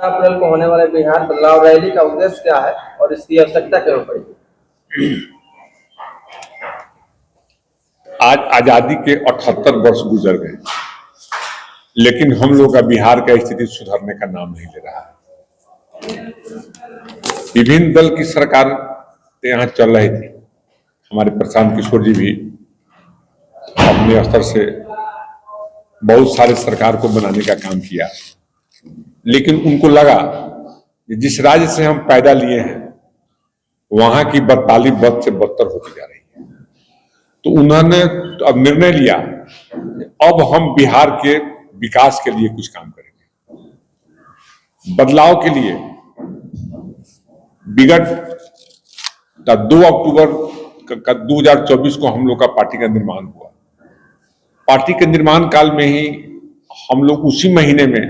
अप्रैल को होने वाले बिहार बदलाव रैली का उद्देश्य क्या है और इसकी आवश्यकता क्यों पड़ी? आज आजादी के 78 वर्ष गुजर गए, लेकिन हम लोग का बिहार का स्थिति सुधरने का नाम नहीं ले रहा है। विभिन्न दल की सरकार यहाँ चल रही थी। हमारे प्रशांत किशोर जी भी अपने स्तर से बहुत सारे सरकार को बनाने का काम किया, लेकिन उनको लगा कि जिस राज्य से हम पैदा लिए हैं वहां की बदताली बद से बदतर होती जा रही है। तो उन्होंने अब निर्णय लिया अब हम बिहार के विकास के लिए कुछ काम करेंगे, बदलाव के लिए। विगत 2 अक्टूबर 2024 को हम लोग का पार्टी का निर्माण हुआ। पार्टी के निर्माण काल में ही हम लोग उसी महीने में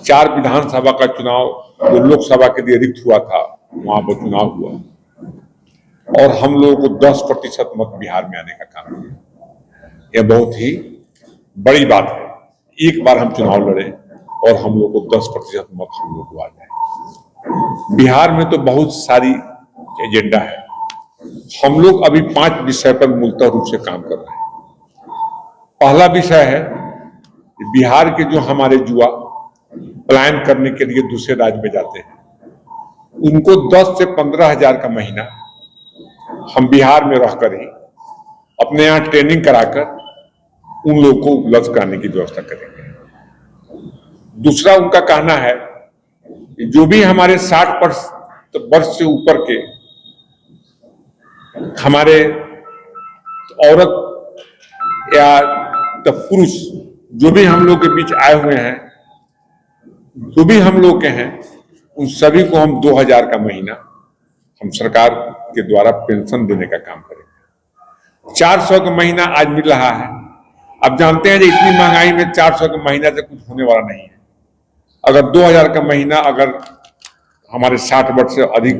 4 विधानसभा का चुनाव जो लोकसभा के लिए रिक्त हुआ था वहां पर चुनाव हुआ और हम लोगों को 10% मत बिहार में आने का काम किया। यह बहुत ही बड़ी बात है। एक बार हम चुनाव लड़े और हम लोग को 10% मत हम लोग को आ जाए। बिहार में तो बहुत सारी एजेंडा है। हम लोग अभी 5 विषय पर मूलतः रूप से काम कर रहे हैं। पहला विषय है कि बिहार के जो हमारे युवा पलायन करने के लिए दूसरे राज्य में जाते हैं उनको 10 से 15 हजार का महीना हम बिहार में रहकर ही अपने यहाँ ट्रेनिंग कराकर उन लोगों को उपलब्ध कराने की व्यवस्था करेंगे। दूसरा उनका कहना है कि जो भी हमारे 60 वर्ष से ऊपर के हमारे औरत या पुरुष जो भी हम लोग के बीच आए हुए हैं, जो भी हम लोग के हैं, उन सभी को हम 2000 का महीना हम सरकार के द्वारा पेंशन देने का काम करेंगे। 400 का महीना आज मिल रहा है। अब जानते हैं कि इतनी महंगाई में 400 का महीना से कुछ होने वाला नहीं है। अगर 2000 का महीना अगर हमारे 60 वर्ष से अधिक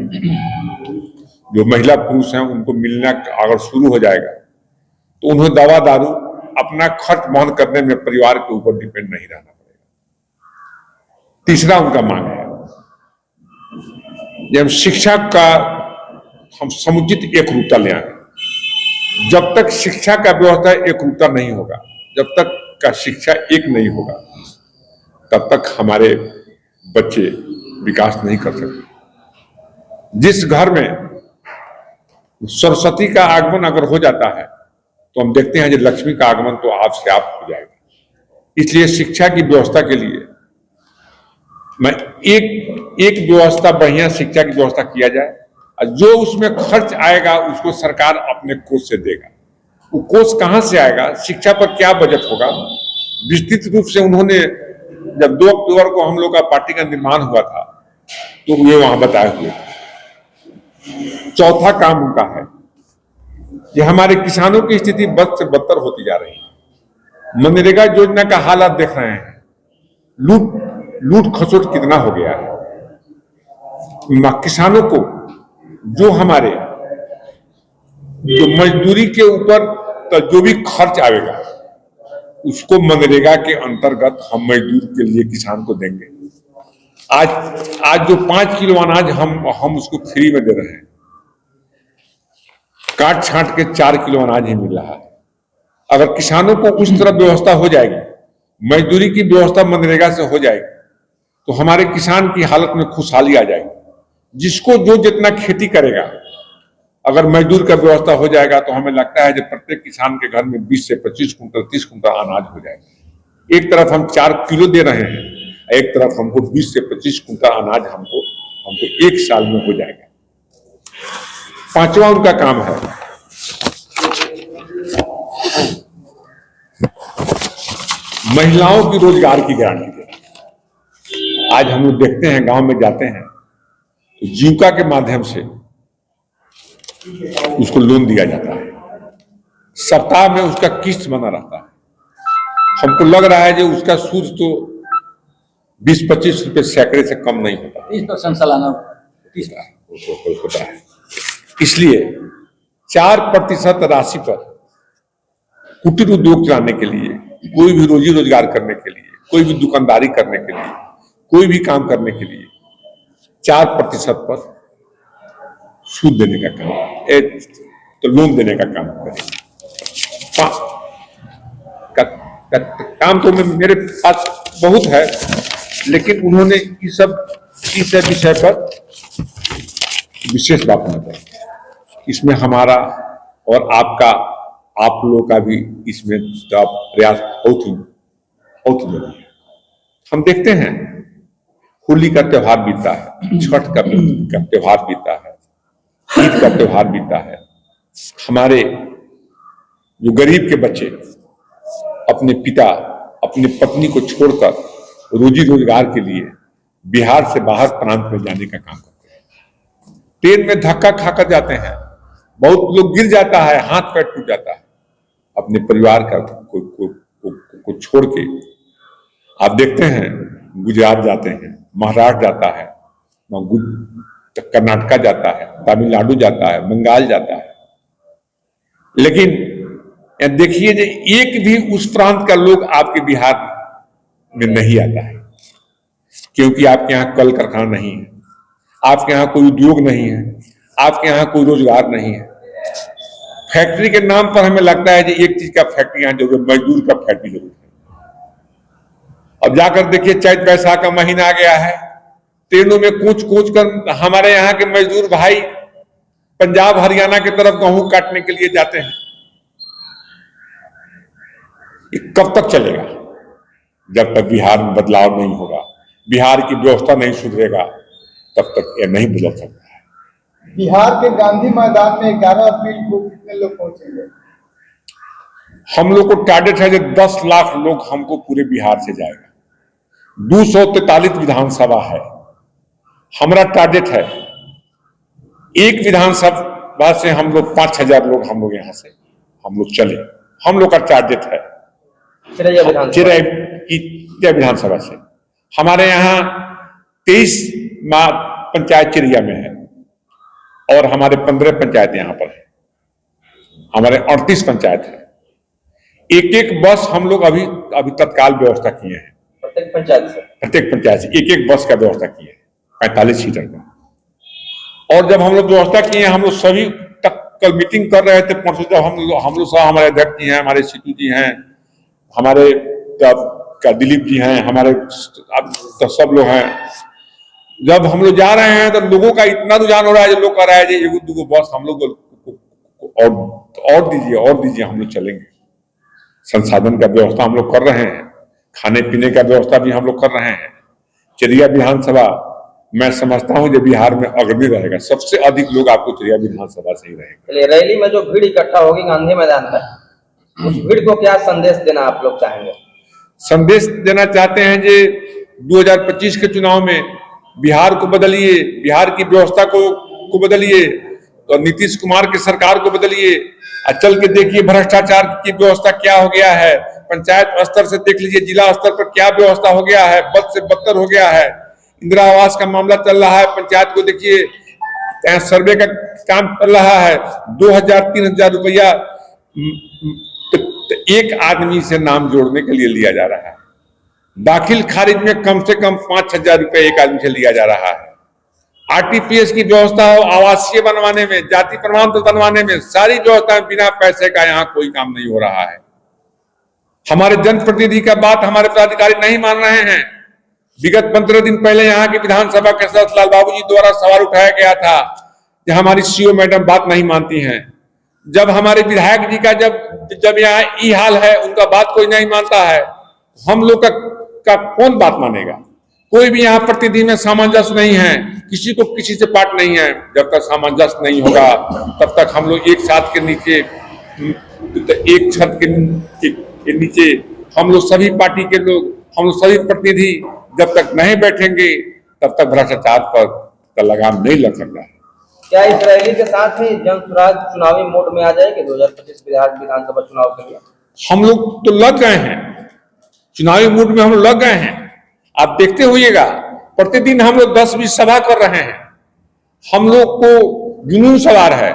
जो महिला पुरुष हैं उनको मिलना अगर शुरू हो जाएगा तो उन्हें दवा दारू अपना खर्च वहन करने में परिवार के ऊपर डिपेंड नहीं रहना पड़ेगा। तीसरा उनका मांग है जब शिक्षा का हम समुचित एकरूपता ले आए। जब तक शिक्षा का व्यवस्था एकरूपता नहीं होगा, जब तक का शिक्षा एक नहीं होगा, तब तक हमारे बच्चे विकास नहीं कर सकते। जिस घर में सरस्वती का आगमन अगर हो जाता है तो हम देखते हैं कि लक्ष्मी का आगमन तो आप से आप हो जाएगा। इसलिए शिक्षा की व्यवस्था के लिए मैं एक व्यवस्था, बढ़िया शिक्षा की व्यवस्था किया जाए और जो उसमें खर्च आएगा उसको सरकार अपने कोष से देगा। वो कोष कहां से आएगा, शिक्षा पर क्या बजट होगा, विस्तृत रूप से उन्होंने जब 2 अक्टूबर को हम लोग का पार्टी का निर्माण हुआ था तो वे वहां बताए हुए थे। चौथा काम उनका है कि हमारे किसानों की स्थिति बद से बदतर होती जा रही है। मनरेगा योजना का हालात देख रहे हैं, लूट खसोट कितना हो गया है। किसानों को जो हमारे जो मजदूरी के ऊपर तो जो भी खर्च आएगा उसको मनरेगा के अंतर्गत हम मजदूर के लिए किसान को देंगे। आज जो 5 किलो अनाज हम उसको फ्री में दे रहे हैं, काट छांट के 4 किलो अनाज ही मिल रहा है। अगर किसानों को उस तरह व्यवस्था हो जाएगी, मजदूरी की व्यवस्था मनरेगा से हो जाएगी तो हमारे किसान की हालत में खुशहाली आ जाएगी। जिसको जो जितना खेती करेगा, अगर मजदूर का व्यवस्था हो जाएगा तो हमें लगता है कि प्रत्येक किसान के घर में 20 से 25 कुंटल 30 कुंटल अनाज हो जाएगा। एक तरफ हम 4 किलो दे रहे हैं, एक तरफ हमको 20 से 25 कुंटल अनाज हमको 1 साल में हो जाएगा। 5वां उनका काम है महिलाओं की रोजगार की गारंटी देना। आज हम लोग देखते हैं, गांव में जाते हैं तो जीविका के माध्यम से उसको लोन दिया जाता है। सप्ताह में उसका किस्त बना रहता है। हमको लग रहा है कि उसका सूद तो 20-25 रुपए सैकड़े से कम नहीं होता, 30% सालाना होता है। इसलिए 4% राशि पर कुटीर उद्योग चलाने के लिए, कोई भी रोजी रोजगार करने के लिए, कोई भी दुकानदारी करने के लिए कोई भी काम करने के लिए 4% पर सूद देने का काम, तो लोन देने का काम करें। काम तो मेरे पास बहुत है, लेकिन उन्होंने इस विषय पर विशेष बात बताई। इसमें हमारा और आप लोगों का भी इसमें प्रयास बहुत जरूरी है। हम देखते हैं होली का त्योहार बीता है, छठ का त्योहार बीता है, ईद का त्योहार बीता है। हमारे जो गरीब के बच्चे अपने पिता अपनी पत्नी को छोड़कर रोजी रोजगार के लिए बिहार से बाहर प्रांत में जाने का काम करते हैं, ट्रेन में धक्का खाकर जाते हैं, बहुत लोग गिर जाता है, हाथ पैर टूट जाता है, अपने परिवार का को छोड़ के। आप देखते हैं गुजरात जाते हैं, महाराष्ट्र जाता है, कर्नाटका जाता है, तमिलनाडु जाता है, बंगाल जाता है, लेकिन देखिए जो एक भी उस प्रांत का लोग आपके बिहार में नहीं आता है, क्योंकि आपके यहाँ कल कारखाना नहीं है, आपके यहाँ कोई उद्योग नहीं है, आपके यहाँ कोई रोजगार नहीं है। फैक्ट्री के नाम पर हमें लगता है कि एक चीज का फैक्ट्री यहाँ जरूर, मजदूर का फैक्ट्री जरूर है। अब जाकर देखिए चैत बैसाख का महीना आ गया है, ट्रेनों में कूच कर हमारे यहाँ के मजदूर भाई पंजाब हरियाणा की तरफ गेहूं काटने के लिए जाते हैं। कब तक चलेगा? जब तक बिहार में बदलाव नहीं होगा, बिहार की व्यवस्था नहीं सुधरेगा, तब तक यह नहीं बदल सकता है। बिहार के गांधी मैदान में 11 अप्रैल को कितने लोग पहुंचेंगे? हम लोग को टारगेट है कि 10 लाख लोग हमको पूरे बिहार से जाएगा। 243 विधानसभा है, हमारा टारगेट है एक विधानसभा से हम लोग 5,000 लोग हम लोग यहाँ से हम लोग चले। हम लोग का टारगेट है चिरैया विधानसभा से। हमारे यहाँ 23 पंचायत चिरैया में है और हमारे 15 पंचायत यहाँ पर है, हमारे 38 पंचायत है। एक बस हम लोग अभी तत्काल व्यवस्था किए हैं, प्रत्येक पंचायत से एक बस का व्यवस्था किए हैं 45 सीटर का। और जब हम लोग व्यवस्था किए, हम लोग सभी कल मीटिंग कर रहे थे परसों, जब हम लोग सब, हमारे अध्यक्ष जी हैं, हमारे सीटू जी हैं, हमारे दिलीप जी हैं, हमारे तो सब लोग हैं। जब हम लोग जा रहे हैं तो लोगों का इतना रुझान हो रहा है, जो लोग कह रहा है जी एगो दूगो बस हम लोग और दीजिए, हम लोग चलेंगे। संसाधन का व्यवस्था हम लोग कर रहे हैं, खाने पीने का व्यवस्था भी हम लोग कर रहे हैं। चिरैया विधानसभा मैं समझता हूं जो बिहार में अग्रणी रहेगा, सबसे अधिक लोग आपको चिरैया विधानसभा से ही रहेंगे। रैली में जो भीड़ इकट्ठा होगी गांधी मैदान पर, उस भीड़ को क्या संदेश देना आप लोग चाहेंगे? संदेश देना चाहते हैं कि 2025 के चुनाव में बिहार को बदलिए, बिहार की व्यवस्था को बदलिए, और नीतीश कुमार की सरकार को बदलिए। चल के देखिए भ्रष्टाचार की व्यवस्था क्या हो गया है, पंचायत स्तर से देख लीजिए, जिला स्तर पर क्या व्यवस्था हो गया है, बद से बदतर हो गया है। इंदिरा आवास का मामला चल रहा है, पंचायत को देखिए, सर्वे का काम चल रहा है, 2,000-3,000 रुपया तो एक आदमी से नाम जोड़ने के लिए लिया जा रहा है। दाखिल खारिज में कम से कम 5,000 रुपये एक आदमी से लिया जा रहा है। आरटीपीएस की व्यवस्था हो, आवासीय बनवाने में, जाति प्रमाण पत्र बनवाने में, सारी व्यवस्था बिना पैसे का यहाँ कोई काम नहीं हो रहा है। हमारे जनप्रतिनिधि का बात हमारे पदाधिकारी नहीं मान रहे हैं। विगत 15 दिन पहले यहाँ की विधानसभा के सदस्य लाल बाबू जी द्वारा सवाल उठाया गया था कि हमारी सीओ मैडम बात नहीं मानती हैं। जब हमारे विधायक जी का जब यहाँ ई हाल है, उनका बात कोई नहीं मानता है, हम लोग का कौन बात मानेगा? कोई भी यहाँ प्रतिनिधि में सामंजस्य नहीं है, किसी को किसी से पाट नहीं है। जब तक सामंजस्य नहीं होगा तब तक हम लोग एक साथ के नीचे, एक छत के नीचे हम लोग सभी पार्टी के लोग, हम लोग सभी प्रतिनिधि जब तक नहीं बैठेंगे तब तक भ्रष्टाचार पर लगाम नहीं लग सकता है। क्या इस रैली के साथ ही जन स्वराज चुनावी मोड में आ जाएगी 2025 बिहार विधानसभा चुनाव के लिए? हम लोग तो लग गए हैं, चुनावी मूड में हम लोग लग गए हैं। आप देखते होइएगा, प्रतिदिन हम लोग 10-20 सभा कर रहे हैं। हम लोग को जुनून सवार है,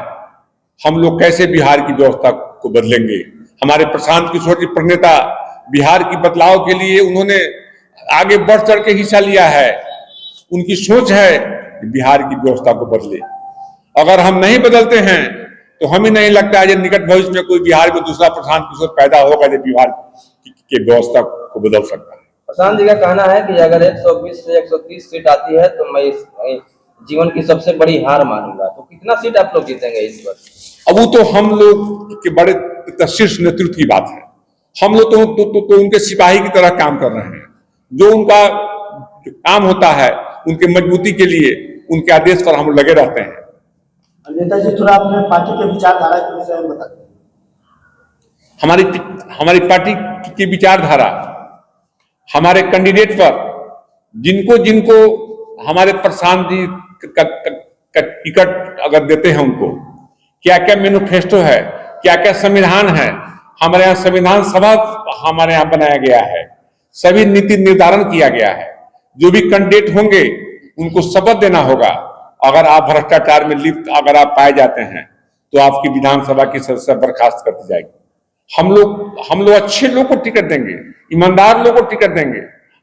हम लोग कैसे बिहार की व्यवस्था को बदलेंगे। हमारे प्रशांत किशोर जी प्रणेता बिहार की बदलाव के लिए उन्होंने आगे बढ़ चढ़ के हिस्सा लिया है। उनकी सोच है कि बिहार की व्यवस्था को बदले। अगर हम नहीं बदलते हैं तो हमें नहीं लगता है कि निकट भविष्य में कोई बिहार में दूसरा प्रशांत किशोर पैदा होगा जो बिहार की व्यवस्था को बदल सकता है। प्रशांत जी का कहना है कि अगर 120 से 130 सीट आती है तो मैं इस जीवन की सबसे बड़ी हार मानूंगा। तो कितना सीट आप लोग जीतेंगे इस बार? अब वो तो हम लोग के बड़े शीर्ष नेतृत्व की बात है। हम लोग तो उनके सिपाही की तरह काम कर रहे हैं। जो उनका काम होता है उनके मजबूती के लिए उनके आदेश पर हम लगे रहते हैं। नेताजी थोड़ा अपने पार्टी के विचारधारा के विषय में बताते हैं। हमारी पार्टी की विचारधारा, हमारे कैंडिडेट पर जिनको जिनको हमारे प्रशांत जी का टिकट अगर देते हैं उनको क्या क्या मैनिफेस्टो है, क्या क्या संविधान है। हमारे यहाँ संविधान सभा हमारे यहाँ बनाया गया है, सभी नीति निर्धारण किया गया है। जो भी कैंडिडेट होंगे उनको शपथ देना होगा। अगर आप भ्रष्टाचार में लिप्त अगर आप पाए जाते हैं तो आपकी विधानसभा की सदस्य बर्खास्त कर दी जाएगी। हम लोग अच्छे लोग को टिकट देंगे, ईमानदार लोग को टिकट देंगे।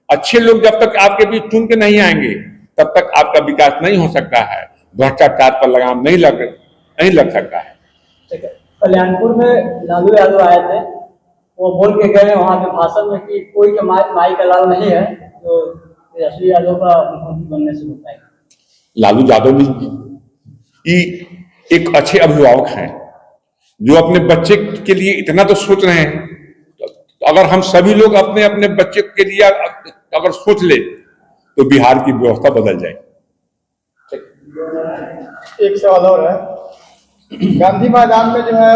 अच्छे लोग जब तक आपके बीच चुन के नहीं आएंगे तब तक आपका विकास नहीं हो सकता है। भ्रष्टाचार पर लगाम नहीं लग सकता है। कल्याणपुर में लालू यादव आए थे, वो बोल के गए वहां पे भाषण में कि कोई का माई का लाल नहीं है जो तेजस्वी यादव का मुख्यमंत्री बनने से रोका है। लालू यादव जी एक अच्छे अभिभावक हैं जो अपने बच्चे के लिए इतना तो सोच रहे हैं। तो अगर हम सभी लोग अपने अपने बच्चे के लिए अगर सोच ले तो बिहार की व्यवस्था बदल जाएगी। एक सवाल और है, गांधी मैदान में जो है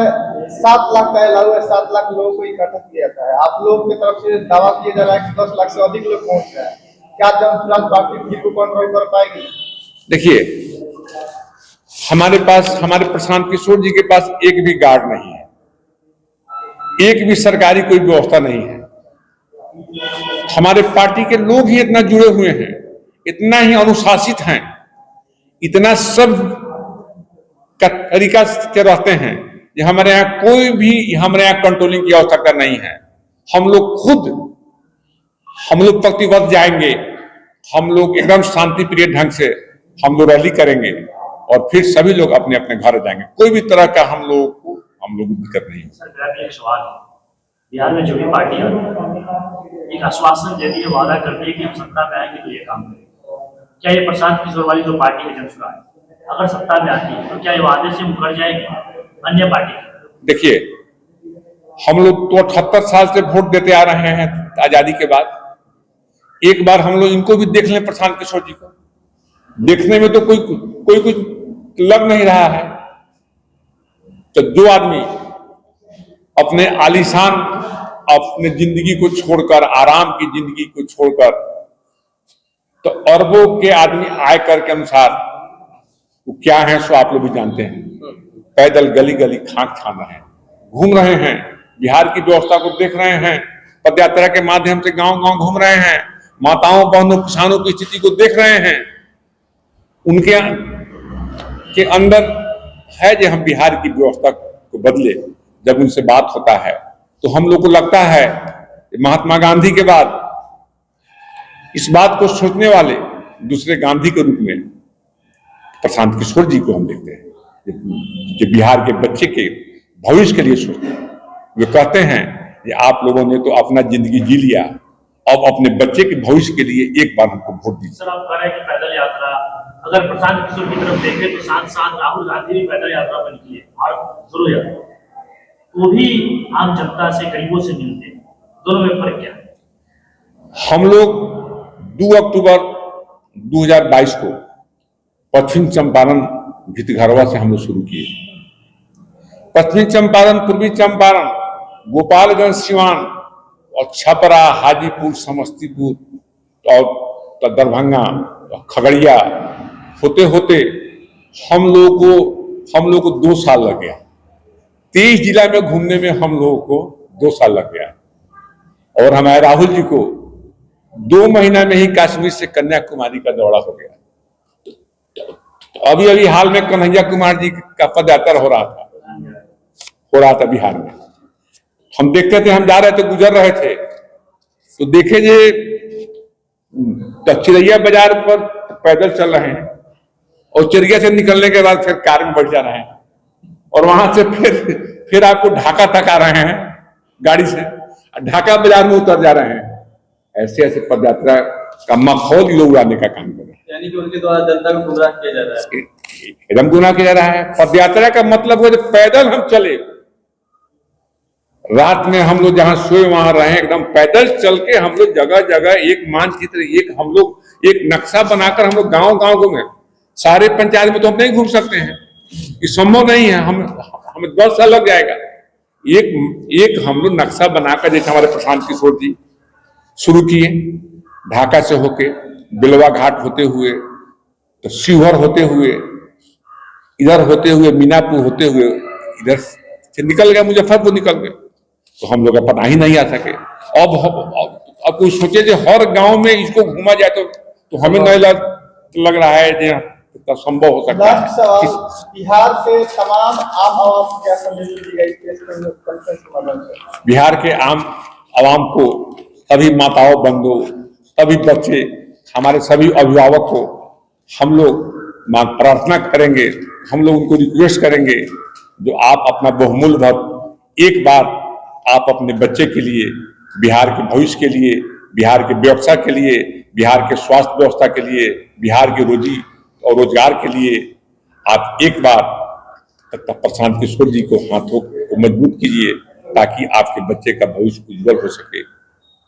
7 लाख का अलाउ है, 7 लाख लोगों को इकट्ठा किया जाता है। आप लोग की तरफ से दावा किया जा रहा है कि 10 लाख से अधिक लोग पहुंच रहे हैं। क्या जनसुराज पार्टी भीड़ को कंट्रोल कर पाएगी? देखिए, हमारे प्रशांत किशोर जी के पास एक भी गार्ड नहीं है, एक भी सरकारी कोई व्यवस्था नहीं है। हमारे पार्टी के लोग ही इतना जुड़े हुए हैं, इतना ही अनुशासित हैं, इतना सब का तरीका से रहते हैं कि हमारे यहाँ कंट्रोलिंग की आवश्यकता नहीं है। हम लोग प्रतिबद्ध जाएंगे। हम लोग एकदम शांति प्रिय ढंग से हम लोग रैली करेंगे और फिर सभी लोग अपने अपने घर जाएंगे। कोई भी तरह का हम लोग को दिक्कत नहीं है। सर, मेरा भी एक सवाल है, बिहार में जो भी पार्टियां एक आश्वासन देती है, वादा करती है कि हम सत्ता में आएंगे तो ये काम करेंगे। क्या ये प्रशांत किशोर वाली जो पार्टी है जनसुराज, अगर सत्ता में आती है तो क्या ये वादे से मुकर जाएगी अन्य पार्टी? देखिए, हम लोग तो 78 साल से वोट देते आ रहे हैं आजादी के बाद। एक बार हम लोग इनको भी देख लें, प्रशांत किशोर जी को देखने में तो कोई कुछ लग नहीं रहा है। तो जो आदमी अपने आलीशान अपने जिंदगी को छोड़कर, आराम की जिंदगी को छोड़कर, तो अरबों के आदमी आयकर के अनुसार वो क्या है सो आप लोग भी जानते हैं। पैदल गली गली खाक छान रहे हैं, घूम रहे हैं, बिहार की व्यवस्था को देख रहे हैं, पदयात्रा के माध्यम से गांव गांव घूम रहे हैं, माताओं बहनों किसानों की स्थिति को देख रहे हैं। उनके के अंदर है कि हम बिहार की व्यवस्था को बदले। जब उनसे बात होता है तो हम लोग को लगता है महात्मा गांधी के बाद इस बात को सोचने वाले दूसरे गांधी के रूप में प्रशांत किशोर जी को हम देखते हैं, कि बिहार के बच्चे के भविष्य के लिए सोचते हैं। वे कहते हैं कि आप लोगों ने तो अपना जिंदगी जी लिया, अब अपने बच्चे के भविष्य के लिए एक बार हमको वोट दीजिए। सर, आप कह रहे हैं कि पैदल यात्रा, अगर प्रशांत किशोर की तरफ देखें तो साथ साथ राहुल गांधी भी पैदल यात्रा पर निकली और जरूर यात्रा, वो भी आम जनता से, गरीबों से मिलते हैं। दोनों में फर्क क्या है? हम लोग 2 अक्टूबर 2022 को पश्चिम चंपारण भितघरवा से हम लोग शुरू किए। पश्चिमी चंपारण, पूर्वी चंपारण, गोपालगंज, सिवान और छपरा, हाजीपुर, समस्तीपुर और दरभंगा, खगड़िया होते होते हम लोग को 2 साल लग गया। 23 जिला में घूमने में हम लोगों को 2 साल लग गया। और हमारे राहुल जी को 2 महीना में ही कश्मीर से कन्याकुमारी का दौरा हो गया। तो अभी हाल में कन्हैया कुमार जी का पदयात्रा हो रहा था बिहार में। हम देखते थे, हम जा रहे थे, गुजर रहे थे तो देखे जे तो चिरैया बाजार पर पैदल चल रहे हैं और चिरैया से निकलने के बाद फिर कार में बैठ जा रहे हैं और वहां से फिर आपको ढाका तक आ रहे हैं गाड़ी से, ढाका बाजार में उतर जा रहे हैं। ऐसे ऐसे पदयात्रा का माहौल लोग उड़ाने का काम कर रहे हैं, यानी कि उनके द्वारा जनता को गुमराह किया जा रहा है। एकदम गुनाह किया जा रहा है। पदयात्रा का मतलब है पैदल हम चले, रात में हम लोग जहां सोए वहां रहे, एकदम पैदल चल के हम लोग जगह जगह एक मानचित्र, एक हम लोग एक नक्शा बनाकर हम लोग गांव गांव घूमे। सारे पंचायत में तो हम नहीं घूम सकते हैं, ये संभव नहीं है, हमें 10 साल लग जाएगा। एक हम लोग नक्शा बनाकर, जैसे हमारे प्रशांत किशोर जी शुरू किए, ढाका से होके बिलवा घाट होते हुए तो शिवहर होते हुए, इधर होते हुए मीनापुर होते हुए, इधर से निकल गए मुजफ्फरपुर निकल गए, तो हम लोग का पता ही नहीं आ सके। अब कोई सोचे जो हर गांव में इसको घूमा जाए तो हमें नहीं लग रहा है कि संभव हो सकता लास्ट सवाल, बिहार के तमाम आम आवाम को क्या संदेश दीजिएगा इस प्रेस कॉन्फ्रेंस के माध्यम से? बिहार के आम आवाम को, सभी माताओं बंधु, सभी बच्चे, हमारे सभी अभिभावक को हम लोग प्रार्थना करेंगे, हम लोग उनको रिक्वेस्ट करेंगे, जो आप अपना बहुमूल्य वक्त एक बार आप अपने बच्चे के लिए, बिहार के भविष्य के लिए, बिहार के व्यवसाय के लिए, बिहार के स्वास्थ्य व्यवस्था के लिए, बिहार की रोजी और रोजगार के लिए आप एक बार प्रशांत किशोर जी को हाथों को मजबूत कीजिए, ताकि आपके बच्चे का भविष्य उज्जवल हो सके।